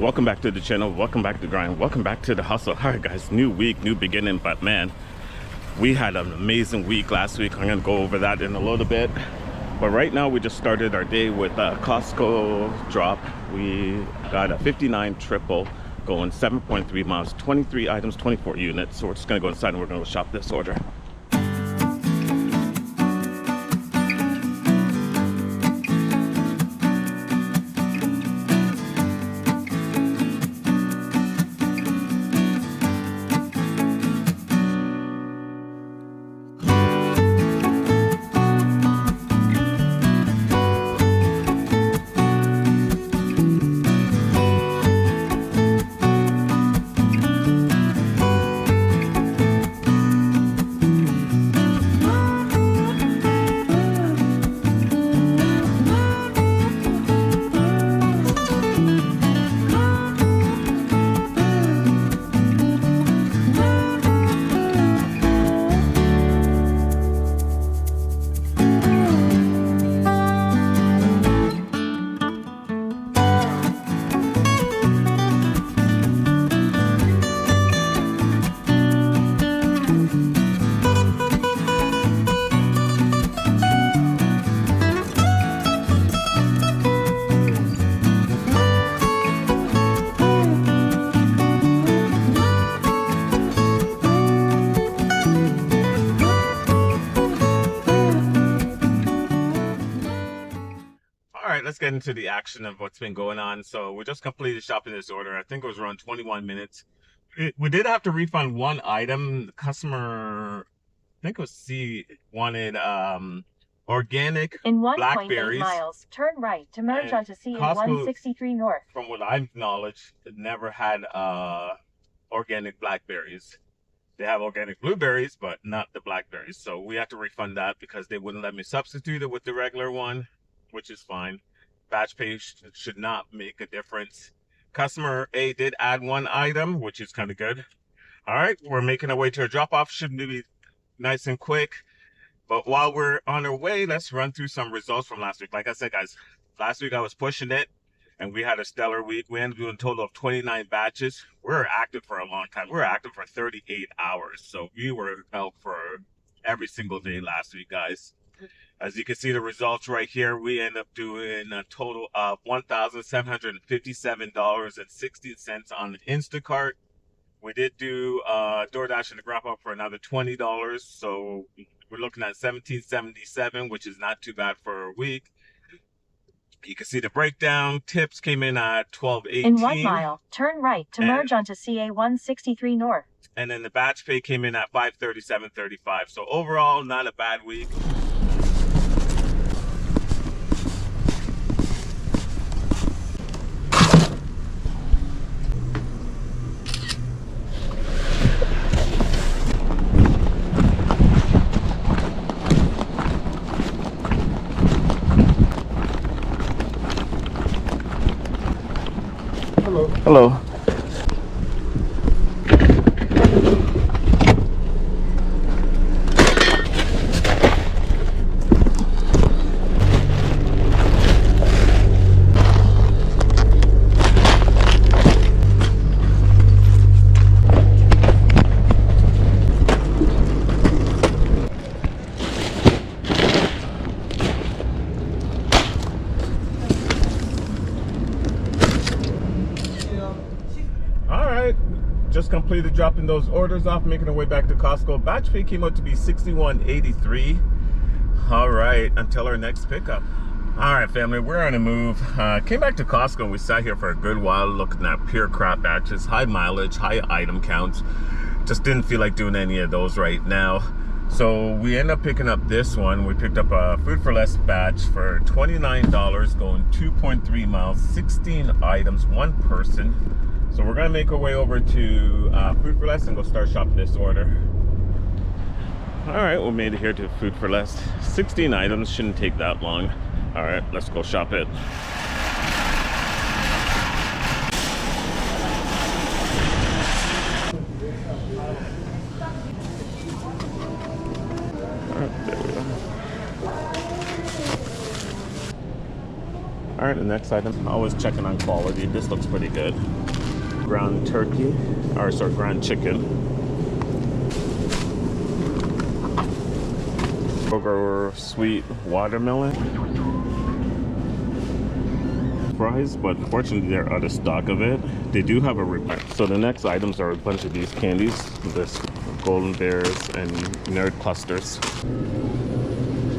welcome back to the channel, welcome back to the grind, welcome back to the hustle. All right guys, new week, new beginning, but man, we had an amazing week last week. I'm gonna go over that in a little bit, but right now we just started our day with a Costco drop. We got a 59 triple going 7.3 miles, 23 items, 24 units. So we're just gonna go inside and we're gonna go shop this order. Let's get into the action of what's been going on. So we just completed shopping this order. I think it was around 21 minutes. We did have to refund one item. The customer, I think it was C, wanted organic in 1.8 blackberries. miles, turn right to merge onto CA 163 North. From what I've knowledge, it never had organic blackberries. They have organic blueberries, but not the blackberries. So we had to refund that because they wouldn't let me substitute it with the regular one, which is fine. Batch pay should not make a difference. Customer A did add one item, which is kind of good. All right, we're making our way to a drop-off. Should be nice and quick. But while we're on our way, let's run through some results from last week. Like I said, guys, last week I was pushing it, and we had a stellar week. We ended up doing a total of 29 batches. We were active for a long time. We were active for 38 hours. So we were out for every single day last week, guys. As you can see the results right here, we end up doing a total of $1,757.16 on the Instacart. We did do DoorDash and the Grab Up for another $20. So we're looking at $1,777, which is not too bad for a week. You can see the breakdown. Tips came in at $12.18. In 1 mile, turn right to merge onto CA 163 North. And then the batch pay came in at $537.35. So overall, not a bad week. Hello. Just completed dropping those orders off, making our way back to Costco. Batch pay came out to be $61.83. All right, until our next pickup. All right, family, we're on a move. Came back to Costco and we sat here for a good while looking at pure crap batches, high mileage, high item counts. Just didn't feel like doing any of those right now. So we ended up picking up this one. We picked up a Food for Less batch for $29, going 2.3 miles, 16 items, one person. So we're gonna make our way over to Food for Less and go start shopping this order. All right, we made it here to Food for Less. 16 items, shouldn't take that long. All right, let's go shop it. All right, the next item. Always checking on quality. This looks pretty good. Ground turkey, or sorry, ground chicken. Burger sweet watermelon. Fries, but unfortunately they're out of stock of it. They do have a repair. So the next items are a bunch of these candies. This golden bears and nerd clusters.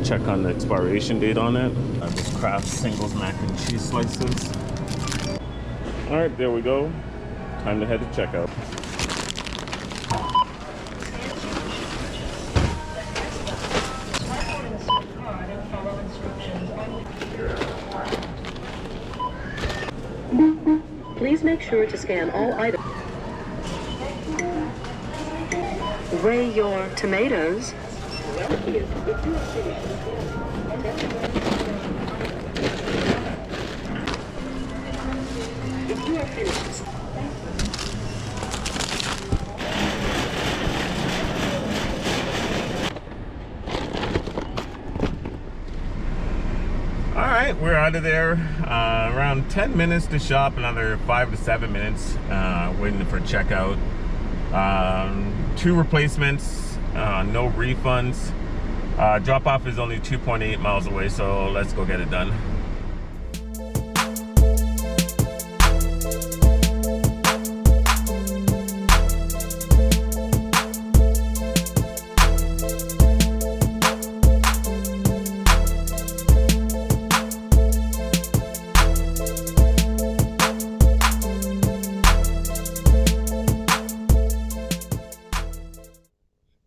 Check on the expiration date on it. This Kraft singles mac and cheese slices. All right, there we go. Time to head to checkout. Please make sure to scan all items. Weigh your tomatoes. All right, we're out of there. Around 10 minutes to shop, another 5 to 7 minutes waiting for checkout. 2 replacements, no refunds. Drop off is only 2.8 miles away, so let's go get it done.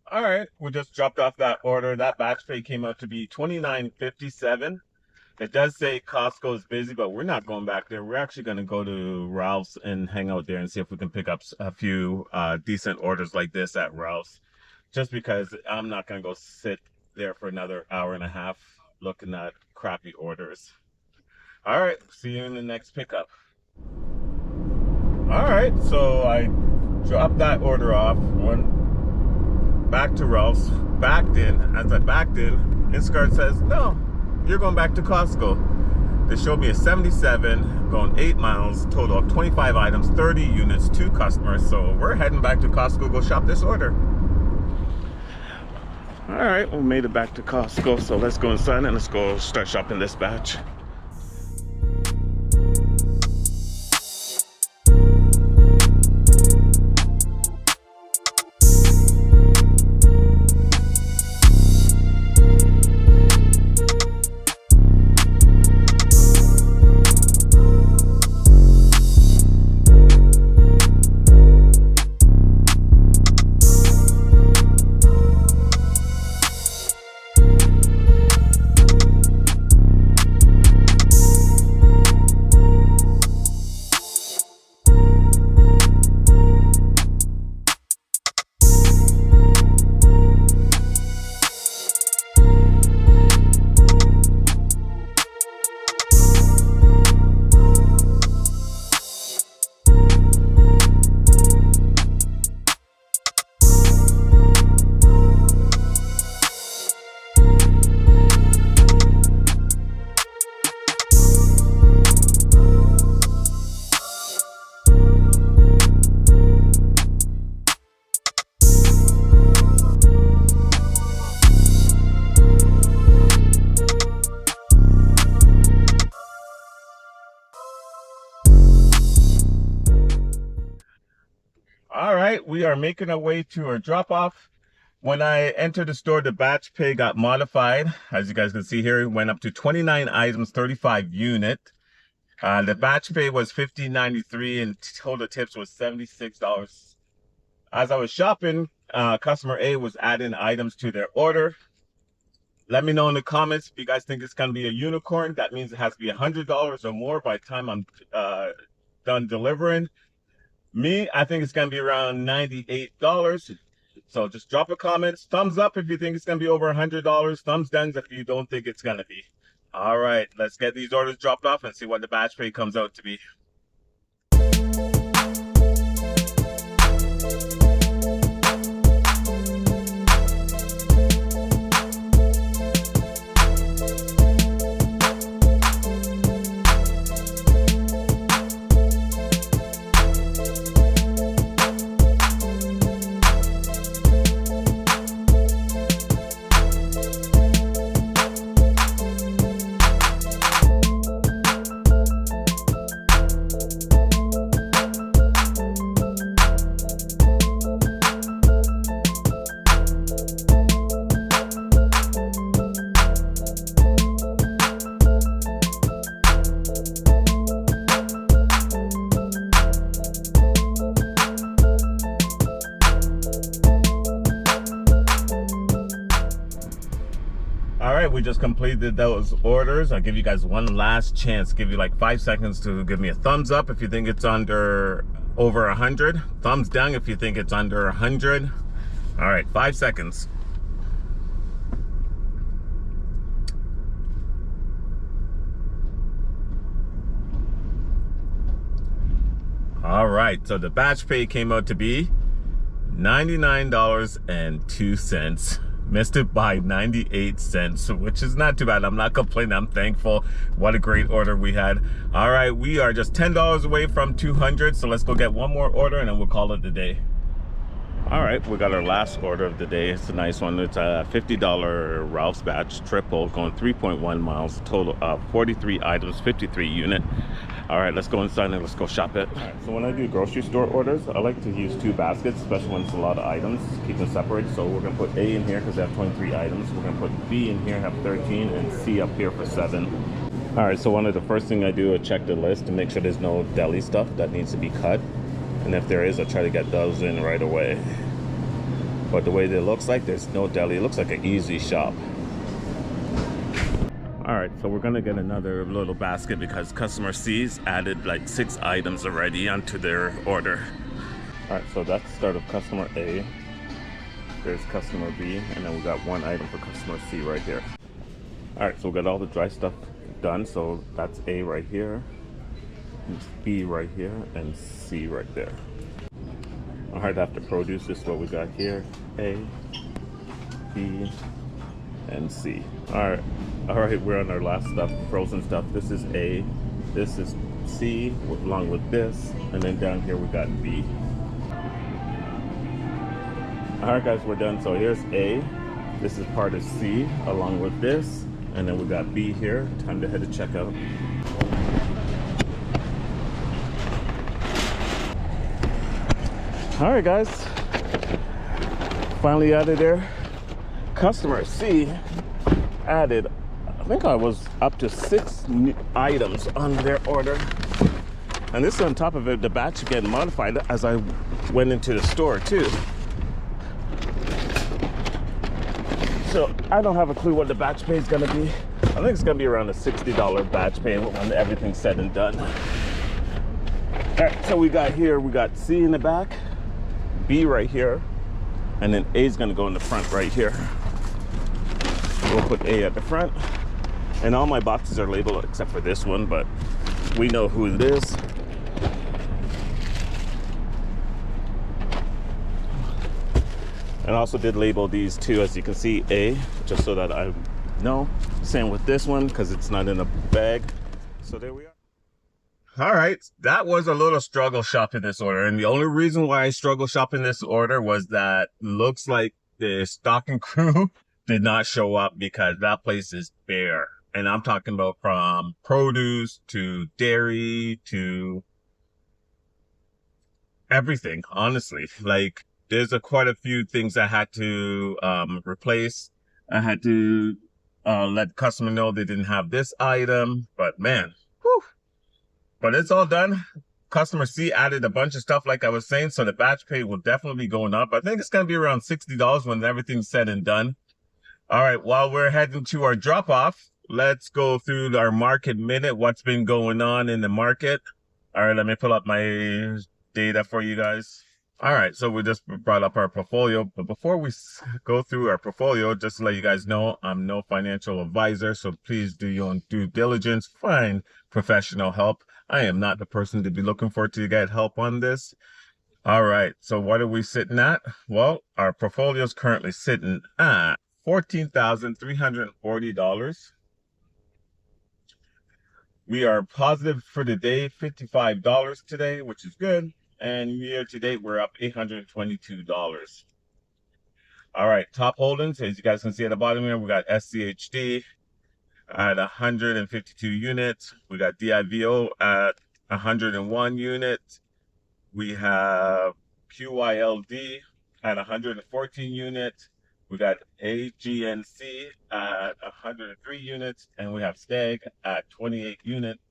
All right, we just dropped off that order. That batch pay came out to be $29.57. It does say Costco is busy, but we're not going back there. We're actually going to go to Ralph's and hang out there and see if we can pick up a few decent orders like this at Ralph's. Just because I'm not going to go sit there for another hour and a half looking at crappy orders. All right, see you in the next pickup. All right, so I dropped that order off. Went back to Ralph's, backed in. As I backed in, Instacart says, no, you're going back to Costco. They showed me a 77, going 8 miles, total of 25 items, 30 units, 2 customers. So we're heading back to Costco, go shop this order. All right, we made it back to Costco. So let's go inside and let's go start shopping this batch. All right, we are making our way to our drop off. When I entered the store, the batch pay got modified. As you guys can see here, it went up to 29 items, 35 unit. The batch pay was $15.93 and total tips was $76. As I was shopping, customer A was adding items to their order. Let me know in the comments if you guys think it's going to be a unicorn. That means it has to be $100 or more by the time I'm done delivering. Me, I think it's going to be around $98. So just drop a comment. Thumbs up if you think it's going to be over $100. Thumbs down if you don't think it's going to be. All right, let's get these orders dropped off and see what the batch pay comes out to be. right, we just completed those orders. I'll give you guys one last chance. Give you like 5 seconds to give me a thumbs up if you think it's over 100. Thumbs down if you think it's under 100. All right, 5 seconds. All right, so the batch pay came out to be $99.02. Missed it by 98 cents, which is not too bad. I'm not complaining. I'm thankful. What a great order we had. All right, we are just $10 away from 200. So let's go get one more order and then we'll call it a day. All right, we got our last order of the day. It's a nice one. It's a $50 Ralph's batch triple going 3.1 miles, total of 43 items, 53 unit. All right, let's go inside and let's go shop it. All right, so when I do grocery store orders, I like to use 2 baskets, especially when it's a lot of items, keep them separate. So we're gonna put A in here because they have 23 items. We're gonna put B in here, have 13, and C up here for 7. All right, so one of the first thing I do is check the list to make sure there's no deli stuff that needs to be cut. And if there is, I try to get those in right away. But the way that it looks like, there's no deli. It looks like an easy shop. All right, so we're gonna get another little basket because customer C's added like 6 items already onto their order. All right, so that's the start of customer A. There's customer B, and then we got 1 item for customer C right here. All right, so we got all the dry stuff done. So that's A right here, B right here, and C right there. All right, after produce, this is what we got here: A, B, and C. All right, we're on our last stuff, frozen stuff. This is A, this is C, along with this, and then down here we got B. All right, guys, we're done. So here's A. This is part of C, along with this, and then we got B here. Time to head to checkout. All right, guys, finally out of there. Customer C added, I think I was up to 6 items on their order. And this is on top of it, the batch getting modified as I went into the store too. So I don't have a clue what the batch pay is gonna be. I think it's gonna be around a $60 batch pay when everything's said and done. All right, so we got C in the back, B right here, and then A is gonna go in the front right here. We'll put A at the front, and all my boxes are labeled except for this one, but we know who it is. And I also did label these two, as you can see, A, just so that I know. Same with this one, because it's not in a bag. So there we are. All right, that was a little struggle shopping this order. And the only reason why I struggle shopping this order was that looks like the stocking crew did not show up because that place is bare. And I'm talking about from produce to dairy to everything, honestly. Like, there's quite a few things I had to replace. I had to let the customer know they didn't have this item, but man, whew. But it's all done. Customer C added a bunch of stuff like I was saying, so the batch pay will definitely be going up. I think it's going to be around $60 when everything's said and done. All right, while we're heading to our drop-off, let's go through our market minute, what's been going on in the market. All right, let me pull up my data for you guys. All right, so we just brought up our portfolio, but before we go through our portfolio, just to let you guys know, I'm no financial advisor, so please do your own due diligence, find professional help. I am not the person to be looking for to get help on this. All right, so what are we sitting at? Well, our portfolio is currently sitting at $14,340. We are positive for the day, $55 today, which is good. And year to date, we're up $822. All right, top holdings, as you guys can see at the bottom here, we got SCHD at 152 units. We got DIVO at 101 units. We have QYLD at 114 units. We got AGNC at 103 units. And we have STAG at 28 units.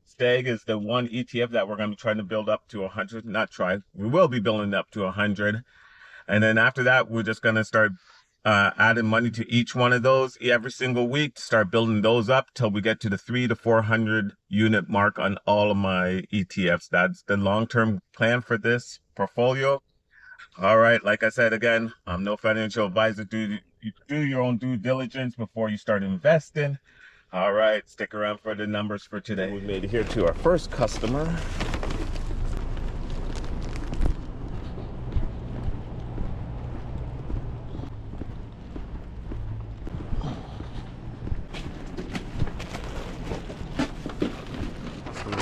STAG is the one ETF that we're going to be trying to build up to 100. We will be building up to 100. And then after that, we're just going to start adding money to each one of those every single week to start building those up till we get to the 300 to 400 unit mark on all of my ETFs. That's the long-term plan for this portfolio. All right, like I said again, I'm no financial advisor. Do your own due diligence before you start investing. All right, stick around for the numbers for today. We made it here to our first customer.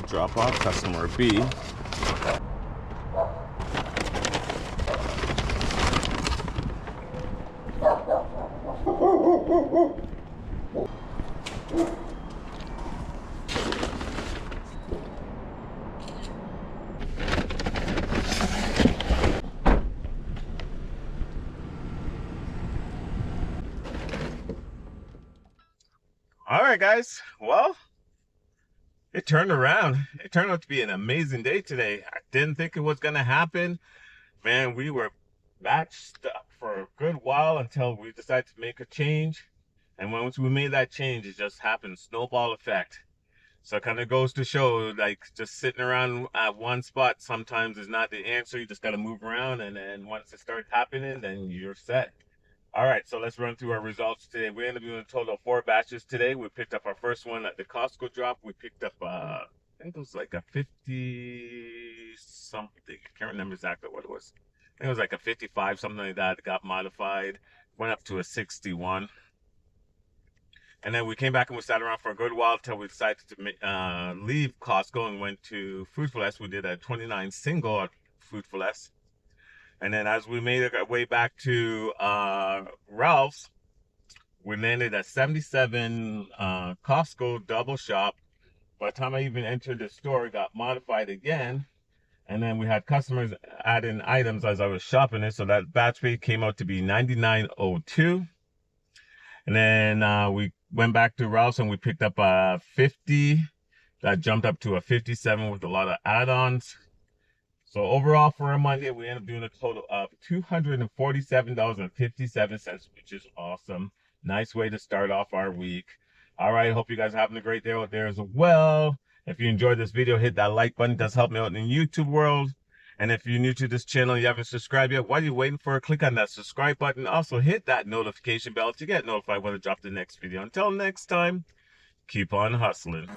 Drop off customer B. All right, guys. Well, it turned around. It turned out to be an amazing day today. I didn't think it was going to happen. Man, we were batched up for a good while until we decided to make a change. And once we made that change, it just happened. Snowball effect. So it kind of goes to show, like, just sitting around at one spot sometimes is not the answer. You just got to move around. And then once it starts happening, then you're set. All right, so let's run through our results today. We ended up doing a total of 4 batches today. We picked up our first one at the Costco drop. We picked up, I think it was like a 50 something. I can't remember exactly what it was. I think it was like a 55, something like that. It got modified, went up to a 61. And then we came back and we sat around for a good while until we decided to leave Costco and went to Fruitful-S. We did a 29 single at Fruitful-S. And then as we made our way back to Ralph's, we landed at 77 Costco double shop. By the time I even entered the store, it got modified again. And then we had customers adding items as I was shopping it. So that batch rate came out to be 99.02. And then we went back to Ralph's and we picked up a 50. That jumped up to a 57 with a lot of add-ons. So overall for a Monday, we ended up doing a total of $247.57, which is awesome. Nice way to start off our week. All right, hope you guys are having a great day out there as well. If you enjoyed this video, hit that like button. It does help me out in the YouTube world. And if you're new to this channel and you haven't subscribed yet, what are you waiting for? Click on that subscribe button. Also hit that notification bell to get notified when I drop the next video. Until next time, keep on hustling.